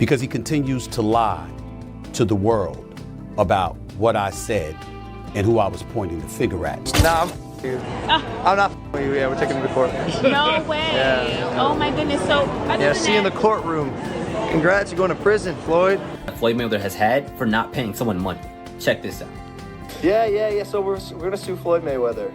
because he continues to lie to the world about what I said and who I was pointing the finger at. Nah, I'm you. I'm not with you. Yeah, we're taking him to court. No way. Yeah. Oh my goodness. So Yeah, see you in the courtroom. Congrats, you're going to prison, Floyd. Floyd Mayweather has had for not paying someone money. Check this out. Yeah. So we're gonna sue Floyd Mayweather.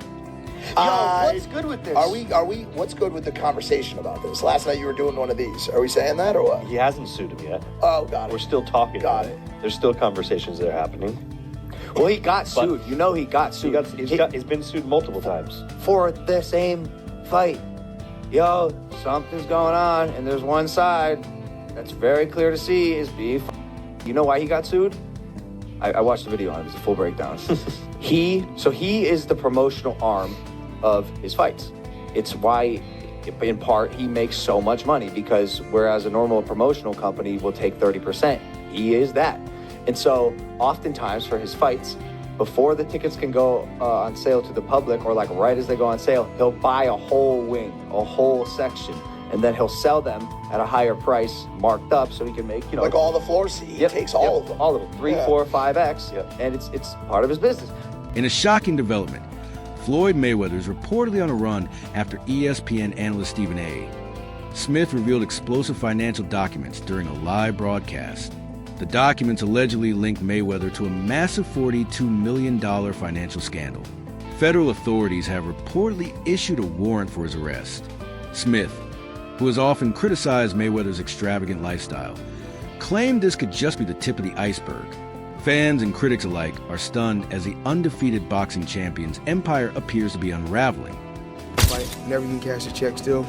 What's good with this? Are we? What's good with the conversation about this? Last night you were doing one of these. Are we saying that or what? He hasn't sued him yet. Oh, got it. We're still talking about it. There's still conversations that are happening. Well, he got sued. You know he got sued. He's been sued multiple times. For the same fight. Yo, something's going on, and there's one side that's very clear to see is beef. You know why he got sued? I watched the video on it. It was a full breakdown. He is the promotional arm of his fights. It's why, in part, he makes so much money, because whereas a normal promotional company will take 30%, he is that. And so oftentimes for his fights, before the tickets can go on sale to the public, or like right as they go on sale, he'll buy a whole wing, a whole section, and then he'll sell them at a higher price, marked up, so he can make, like all the floor seats. He takes all of them. All of them. 3, 4, 5X. And it's part of his business. In a shocking development, Floyd Mayweather is reportedly on a run after ESPN analyst Stephen A. Smith revealed explosive financial documents during a live broadcast. The documents allegedly linked Mayweather to a massive $42 million financial scandal. Federal authorities have reportedly issued a warrant for his arrest. Smith, who has often criticized Mayweather's extravagant lifestyle, claimed this could just be the tip of the iceberg. Fans and critics alike are stunned as the undefeated boxing champion's empire appears to be unraveling. Like, never even cashed a check still.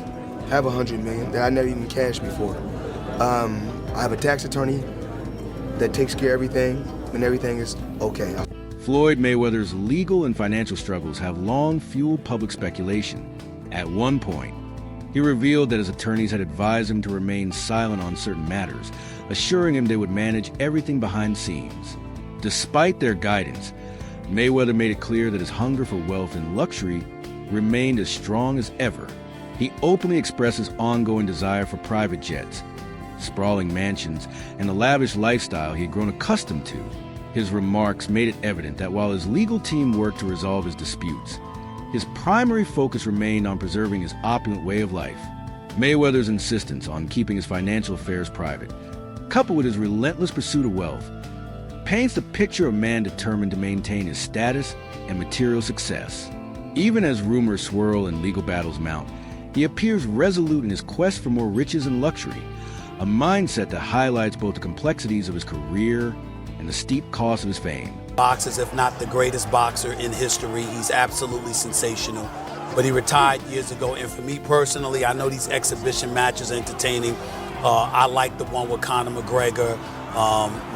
Have $100 million that I never even cashed before. I have a tax attorney that takes care of everything, and everything is okay. Floyd Mayweather's legal and financial struggles have long fueled public speculation. At one point, he revealed that his attorneys had advised him to remain silent on certain matters, assuring him they would manage everything behind the scenes. Despite their guidance, Mayweather made it clear that his hunger for wealth and luxury remained as strong as ever. He openly expressed his ongoing desire for private jets, sprawling mansions, and a lavish lifestyle he had grown accustomed to. His remarks made it evident that while his legal team worked to resolve his disputes, his primary focus remained on preserving his opulent way of life. Mayweather's insistence on keeping his financial affairs private, coupled with his relentless pursuit of wealth, paints a picture of a man determined to maintain his status and material success. Even as rumors swirl and legal battles mount, he appears resolute in his quest for more riches and luxury, a mindset that highlights both the complexities of his career and the steep cost of his fame. Boxers, if not the greatest boxer in history. He's absolutely sensational. But he retired years ago, and for me personally, I know these exhibition matches are entertaining. I like the one with Conor McGregor,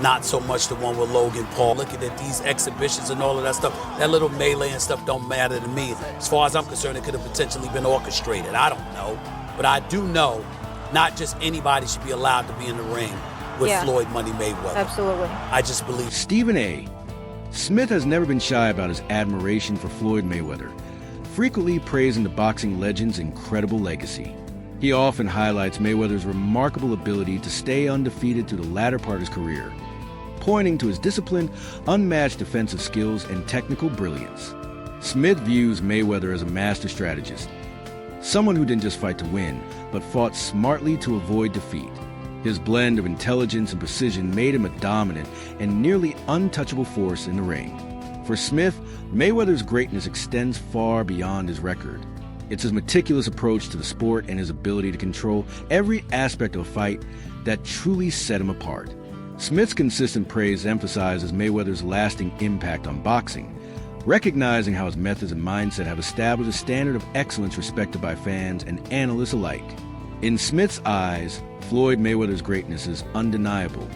not so much the one with Logan Paul. Looking at these exhibitions and all of that stuff, that little melee and stuff don't matter to me. As far as I'm concerned, it could have potentially been orchestrated. I don't know. But I do know not just anybody should be allowed to be in the ring with Floyd Money Mayweather. Absolutely. I just believe. Stephen A. Smith has never been shy about his admiration for Floyd Mayweather, frequently praising the boxing legend's incredible legacy. He often highlights Mayweather's remarkable ability to stay undefeated through the latter part of his career, pointing to his disciplined, unmatched defensive skills and technical brilliance. Smith views Mayweather as a master strategist, someone who didn't just fight to win, but fought smartly to avoid defeat. His blend of intelligence and precision made him a dominant and nearly untouchable force in the ring. For Smith, Mayweather's greatness extends far beyond his record. It's his meticulous approach to the sport and his ability to control every aspect of a fight that truly set him apart. Smith's consistent praise emphasizes Mayweather's lasting impact on boxing, recognizing how his methods and mindset have established a standard of excellence respected by fans and analysts alike. In Smith's eyes, Floyd Mayweather's greatness is undeniable,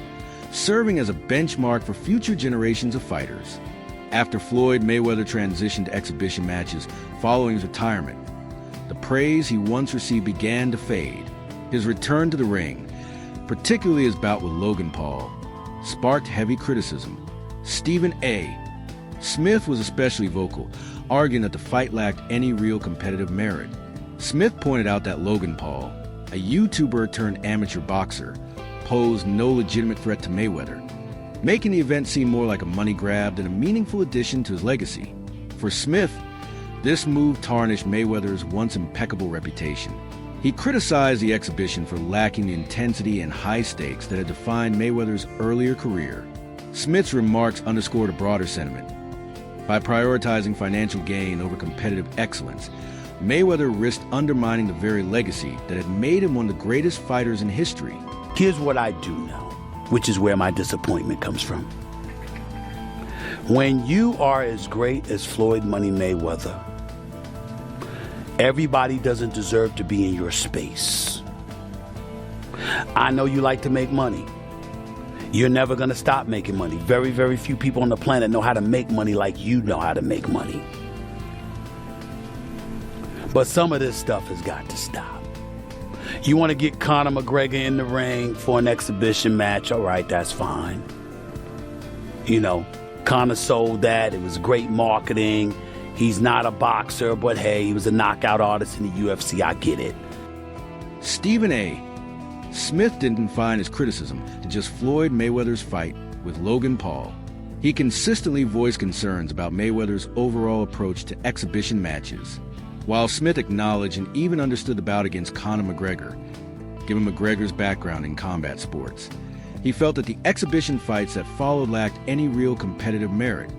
serving as a benchmark for future generations of fighters. After Floyd Mayweather transitioned to exhibition matches following his retirement, the praise he once received began to fade. His return to the ring, particularly his bout with Logan Paul, sparked heavy criticism. Stephen A. Smith was especially vocal, arguing that the fight lacked any real competitive merit. Smith pointed out that Logan Paul, a YouTuber turned amateur boxer, posed no legitimate threat to Mayweather, making the event seem more like a money grab than a meaningful addition to his legacy. For Smith, this move tarnished Mayweather's once impeccable reputation. He criticized the exhibition for lacking the intensity and high stakes that had defined Mayweather's earlier career. Smith's remarks underscored a broader sentiment. By prioritizing financial gain over competitive excellence, Mayweather risked undermining the very legacy that had made him one of the greatest fighters in history. Here's what I do know, which is where my disappointment comes from. When you are as great as Floyd Money Mayweather, everybody doesn't deserve to be in your space. I know you like to make money. You're never going to stop making money. Very, very few people on the planet know how to make money like you know how to make money. But some of this stuff has got to stop. You want to get Conor McGregor in the ring for an exhibition match, all right, that's fine. You know, Conor sold that. It was great marketing. He's not a boxer, but hey, he was a knockout artist in the UFC. I get it. Stephen A. Smith didn't confine his criticism to just Floyd Mayweather's fight with Logan Paul. He consistently voiced concerns about Mayweather's overall approach to exhibition matches. While Smith acknowledged and even understood the bout against Conor McGregor, given McGregor's background in combat sports, he felt that the exhibition fights that followed lacked any real competitive merit.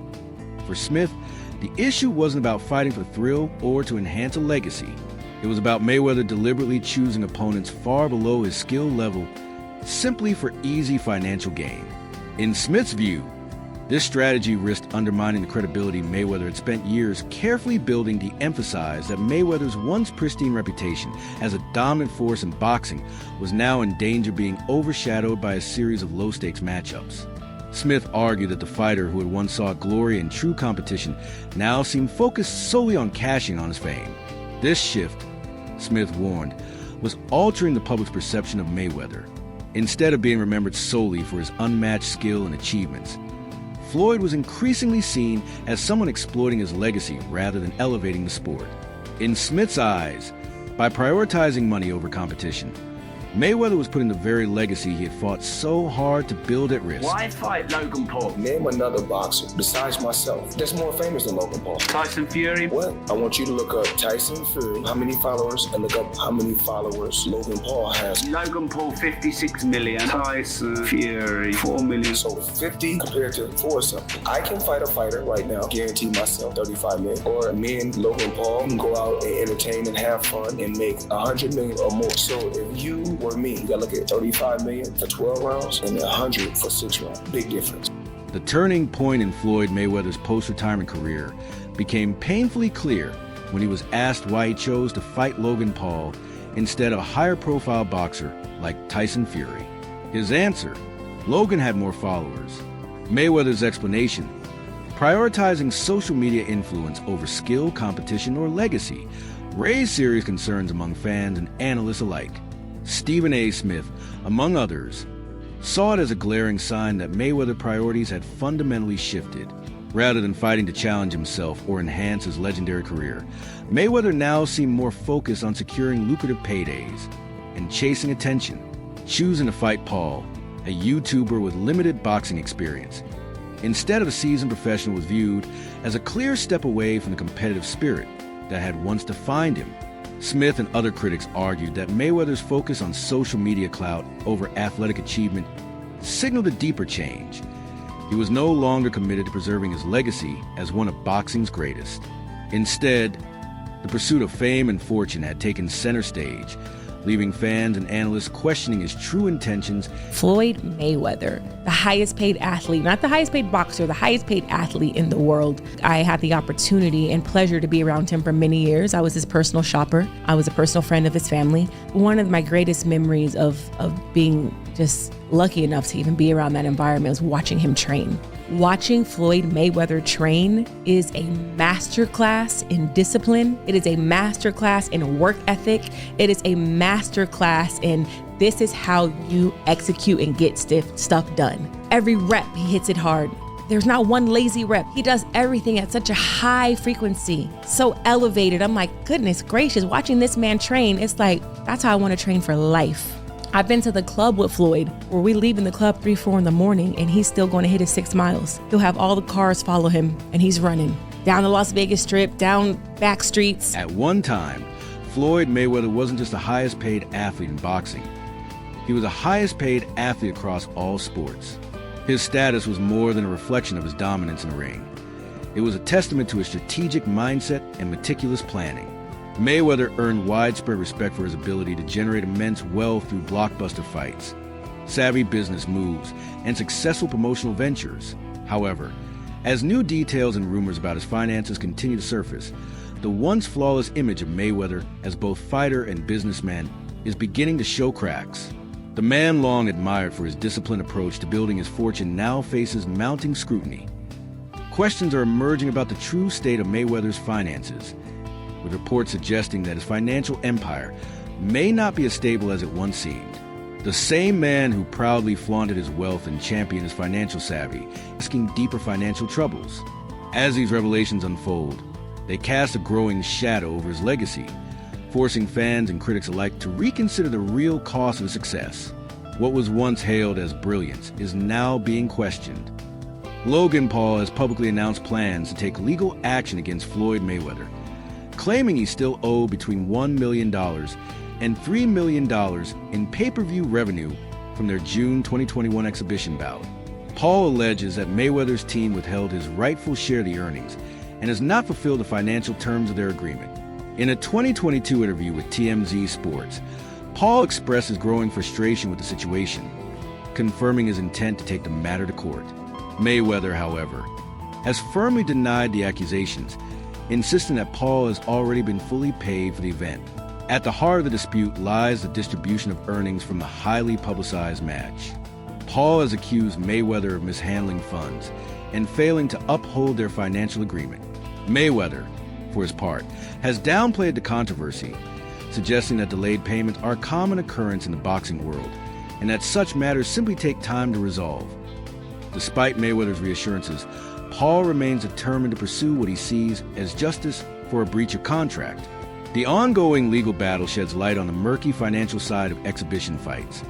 For Smith, the issue wasn't about fighting for thrill or to enhance a legacy. It was about Mayweather deliberately choosing opponents far below his skill level simply for easy financial gain. In Smith's view, this strategy risked undermining the credibility Mayweather had spent years carefully building to emphasize that Mayweather's once pristine reputation as a dominant force in boxing was now in danger of being overshadowed by a series of low-stakes matchups. Smith argued that the fighter who had once sought glory in true competition now seemed focused solely on cashing on his fame. This shift, Smith warned, was altering the public's perception of Mayweather. Instead of being remembered solely for his unmatched skill and achievements, Floyd was increasingly seen as someone exploiting his legacy rather than elevating the sport. In Smith's eyes, by prioritizing money over competition, Mayweather was putting the very legacy he had fought so hard to build at risk. Why fight Logan Paul? Name another boxer besides myself that's more famous than Logan Paul. Tyson Fury? What? I want you to look up Tyson Fury, how many followers, and look up how many followers Logan Paul has. Logan Paul, 56 million. Tyson Fury, 4 million. So 50 compared to 4 something. I can fight a fighter right now, guarantee myself 35 million. Or me and Logan Paul can go out and entertain and have fun and make 100 million or more. So if you were me, you gotta look at 35 million for 12 rounds and 100 for 6 rounds. Big difference. The turning point in Floyd Mayweather's post-retirement career became painfully clear when he was asked why he chose to fight Logan Paul instead of a higher-profile boxer like Tyson Fury. His answer: Logan had more followers. Mayweather's explanation: prioritizing social media influence over skill, competition, or legacy raised serious concerns among fans and analysts alike. Stephen A. Smith, among others, saw it as a glaring sign that Mayweather's priorities had fundamentally shifted. Rather than fighting to challenge himself or enhance his legendary career, Mayweather now seemed more focused on securing lucrative paydays and chasing attention, choosing to fight Paul, a YouTuber with limited boxing experience. Instead of a seasoned professional, was viewed as a clear step away from the competitive spirit that had once defined him. Smith and other critics argued that Mayweather's focus on social media clout over athletic achievement signaled a deeper change. He was no longer committed to preserving his legacy as one of boxing's greatest. Instead, the pursuit of fame and fortune had taken center stage, leaving fans and analysts questioning his true intentions. Floyd Mayweather, the highest paid athlete, not the highest paid boxer, the highest paid athlete in the world. I had the opportunity and pleasure to be around him for many years. I was his personal shopper. I was a personal friend of his family. One of my greatest memories of being just lucky enough to even be around that environment was watching him train. Watching Floyd Mayweather train is a masterclass in discipline. It is a masterclass in work ethic. It is a masterclass in this is how you execute and get stuff done. Every rep, he hits it hard. There's not one lazy rep. He does everything at such a high frequency, so elevated. I'm like, goodness gracious, watching this man train, it's like, that's how I want to train for life. I've been to the club with Floyd where we leave in the club 3, 4 in the morning and he's still going to hit his 6 miles. He'll have all the cars follow him and he's running down the Las Vegas Strip, down back streets. At one time, Floyd Mayweather wasn't just the highest paid athlete in boxing. He was the highest paid athlete across all sports. His status was more than a reflection of his dominance in the ring. It was a testament to his strategic mindset and meticulous planning. Mayweather earned widespread respect for his ability to generate immense wealth through blockbuster fights, savvy business moves, and successful promotional ventures. However, as new details and rumors about his finances continue to surface, the once flawless image of Mayweather as both fighter and businessman is beginning to show cracks. The man long admired for his disciplined approach to building his fortune now faces mounting scrutiny. Questions are emerging about the true state of Mayweather's finances, with reports suggesting that his financial empire may not be as stable as it once seemed. The same man who proudly flaunted his wealth and championed his financial savvy, risking deeper financial troubles. As these revelations unfold, they cast a growing shadow over his legacy, forcing fans and critics alike to reconsider the real cost of his success. What was once hailed as brilliance is now being questioned. Logan Paul has publicly announced plans to take legal action against Floyd Mayweather, claiming he still owed between $1 million and $3 million in pay-per-view revenue from their June 2021 exhibition bout. Paul alleges that Mayweather's team withheld his rightful share of the earnings and has not fulfilled the financial terms of their agreement. In a 2022 interview with TMZ Sports, Paul expressed his growing frustration with the situation, confirming his intent to take the matter to court. Mayweather, however, has firmly denied the accusations, insisting that Paul has already been fully paid for the event. At the heart of the dispute lies the distribution of earnings from the highly publicized match. Paul has accused Mayweather of mishandling funds and failing to uphold their financial agreement. Mayweather, for his part, has downplayed the controversy, suggesting that delayed payments are a common occurrence in the boxing world and that such matters simply take time to resolve. Despite Mayweather's reassurances, Paul remains determined to pursue what he sees as justice for a breach of contract. The ongoing legal battle sheds light on the murky financial side of exhibition fights,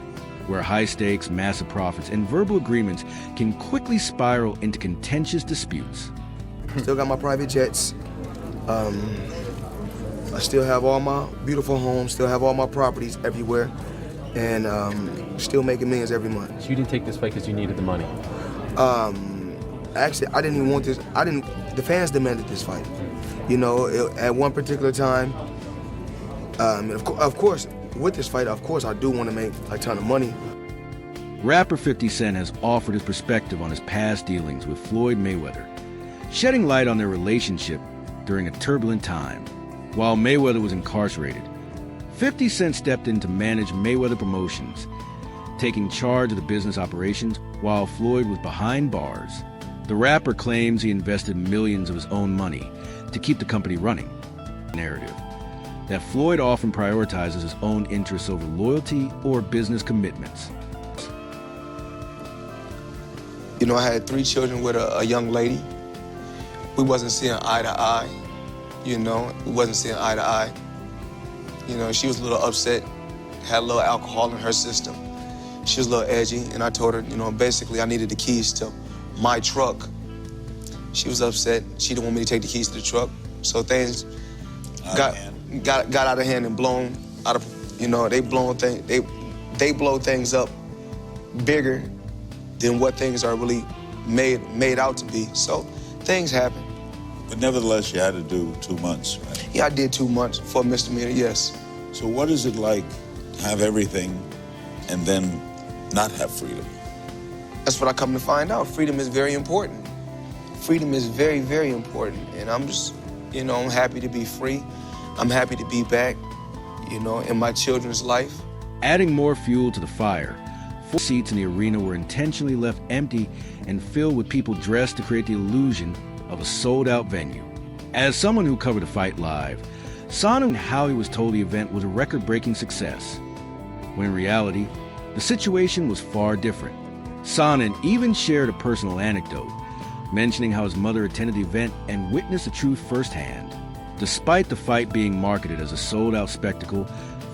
where high stakes, massive profits, and verbal agreements can quickly spiral into contentious disputes. Still got my private jets. I still have all my beautiful homes, still have all my properties everywhere, and still making millions every month. So you didn't take this fight because you needed the money? Actually, I didn't even want this. The fans demanded this fight. You know, at one particular time, and of course, with this fight, of course, I do want to make a ton of money. Rapper 50 Cent has offered his perspective on his past dealings with Floyd Mayweather, shedding light on their relationship during a turbulent time. While Mayweather was incarcerated, 50 Cent stepped in to manage Mayweather Promotions, taking charge of the business operations while Floyd was behind bars. The rapper claims he invested millions of his own money to keep the company running. Narrative that Floyd often prioritizes his own interests over loyalty or business commitments. You know, I had 3 children with a young lady. We wasn't seeing eye to eye. You know, we wasn't seeing eye to eye. You know, she was a little upset, had a little alcohol in her system. She was a little edgy, and I told her, you know, basically I needed the keys to my truck. She was upset. She didn't want me to take the keys to the truck. So things got out of hand and blown out of, you know, they blow things up bigger than what things are really made out to be. So things happen. But nevertheless, you had to do 2 months, right? Yeah, I did 2 months for a misdemeanor, yes. So what is it like to have everything and then not have freedom? That's what I come to find out. Freedom is very important. Freedom is very, very important. And I'm just, you know, I'm happy to be free. I'm happy to be back, you know, in my children's life. Adding more fuel to the fire, 4 seats in the arena were intentionally left empty and filled with people dressed to create the illusion of a sold-out venue. As someone who covered the fight live, saw how he was told the event was a record-breaking success, when in reality, the situation was far different. Sonnen even shared a personal anecdote, mentioning how his mother attended the event and witnessed the truth firsthand. Despite the fight being marketed as a sold-out spectacle,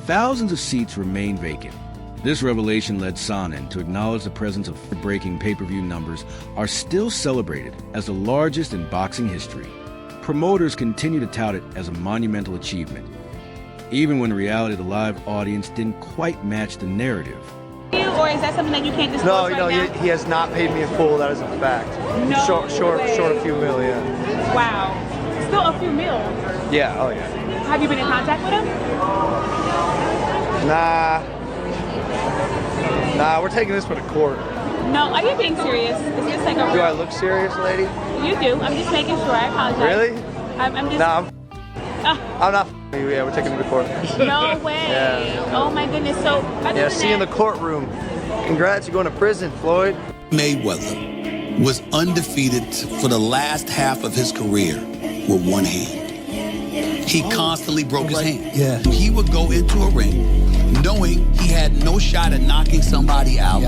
thousands of seats remained vacant. This revelation led Sonnen to acknowledge the presence of breaking pay-per-view numbers are still celebrated as the largest in boxing history. Promoters continue to tout it as a monumental achievement, even when in reality the live audience didn't quite match the narrative. Or is that something that you can't disclose right now? He has not paid me in full. That is a fact. No short way. a few mil, yeah. Wow. Still a few mil. Yeah, oh yeah. Have you been in contact with him? Nah, we're taking this one to court. No, are you being serious? Is this like a... Do I look serious, lady? You do. I'm just making sure. I apologize. Really? I'm just... Nah, I'm not you. Yeah, we're taking him to court. No way. Yeah. Oh my goodness. So, Yeah, see you in the courtroom. Congrats, you're going to prison, Floyd. Mayweather was undefeated for the last half of his career with one hand. He constantly broke his hand. Yeah. He would go into a ring knowing he had no shot at knocking somebody out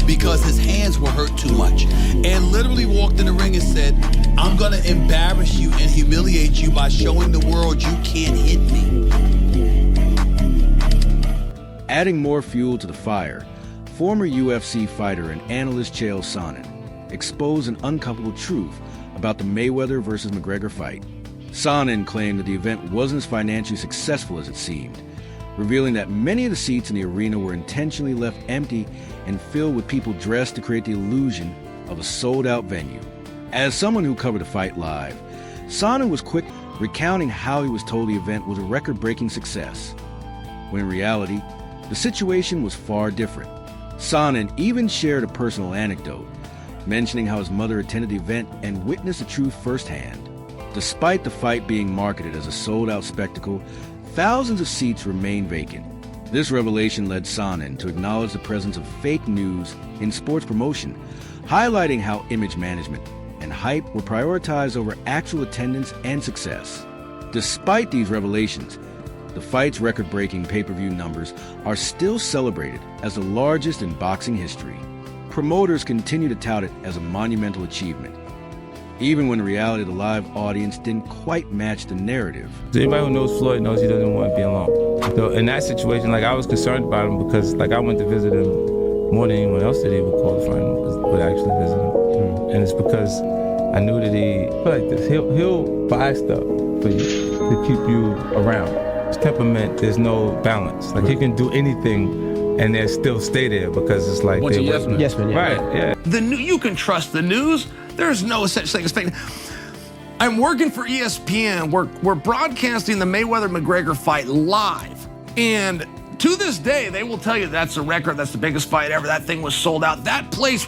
because his hands were hurt too much. And literally walked in the ring and said, I'm going to embarrass you and humiliate you by showing the world you can't hit me. Adding more fuel to the fire, former UFC fighter and analyst Chael Sonnen exposed an uncomfortable truth about the Mayweather versus McGregor fight. Sonnen claimed that the event wasn't as financially successful as it seemed, revealing that many of the seats in the arena were intentionally left empty and filled with people dressed to create the illusion of a sold-out venue. As someone who covered the fight live, Sonnen was quick recounting how he was told the event was a record-breaking success, when in reality, the situation was far different. Sonnen even shared a personal anecdote, mentioning how his mother attended the event and witnessed the truth firsthand. Despite the fight being marketed as a sold-out spectacle, thousands of seats remain vacant. This revelation led Sonnen to acknowledge the presence of fake news in sports promotion, highlighting how image management and hype were prioritized over actual attendance and success. Despite these revelations, the fight's record-breaking pay-per-view numbers are still celebrated as the largest in boxing history. Promoters continue to tout it as a monumental achievement, even when in reality the live audience didn't quite match the narrative. Anybody who knows Floyd knows he doesn't want to be alone. So in that situation, I was concerned about him because I went to visit him more than anyone else that he would qualify and would actually visit him. And it's because I knew that he'll buy stuff for you to keep you around. His temperament, there's no balance. He can do anything and they still stay there because it's like they're yes man, yeah. Right, yeah. You can trust the news. There's no such thing as fake. I'm working for ESPN. We're broadcasting the Mayweather-McGregor fight live. And to this day, they will tell you that's a record. That's the biggest fight ever. That thing was sold out. That place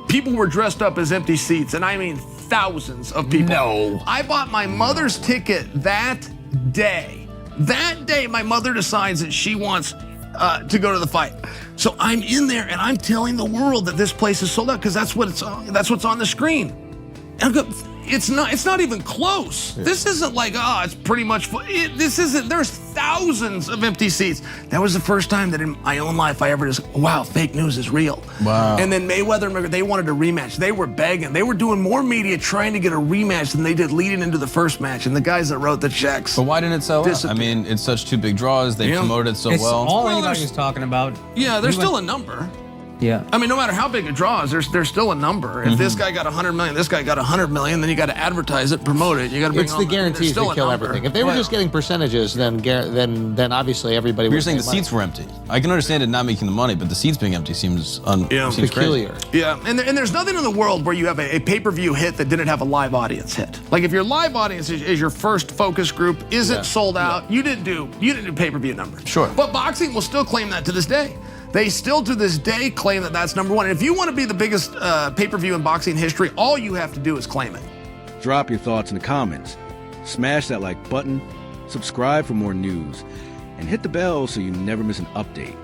people were dressed up as empty seats. And I mean thousands of people. No. I bought my mother's ticket that day. That day, my mother decides that she wants to go to the fight. So I'm in there and I'm telling the world that this place is sold out because that's what's on the screen. And it's not even close. Yeah. This isn't it's pretty much there's thousands of empty seats. That was the first time that in my own life I ever wow, fake news is real. Wow. And then Mayweather and McGregor, they wanted a rematch. They were begging. They were doing more media trying to get a rematch than they did leading into the first match. And the guys that wrote the checks. But why didn't it sell out? I mean, it's such two big draws. They promoted it so well. All anybody's talking about. Yeah, there's still a number. Yeah. I mean, no matter how big a draw is, there's still a number. If this guy got 100 million, this guy got 100 million, then you got to advertise it, promote it. You got to bring. It's the guarantees that kill everything. If they were just getting percentages, then obviously everybody. But would you're saying the seats were empty. I can understand it not making the money, but the seats being empty seems peculiar. Crazy. Yeah, and there's nothing in the world where you have a pay-per-view hit that didn't have a live audience hit. Like if your live audience is your first focus group isn't sold out, you didn't do pay-per-view numbers. Sure. But boxing will still claim that to this day. They still to this day claim that that's number one. And if you want to be the biggest pay-per-view in boxing history, all you have to do is claim it. Drop your thoughts in the comments, smash that like button, subscribe for more news, and hit the bell so you never miss an update.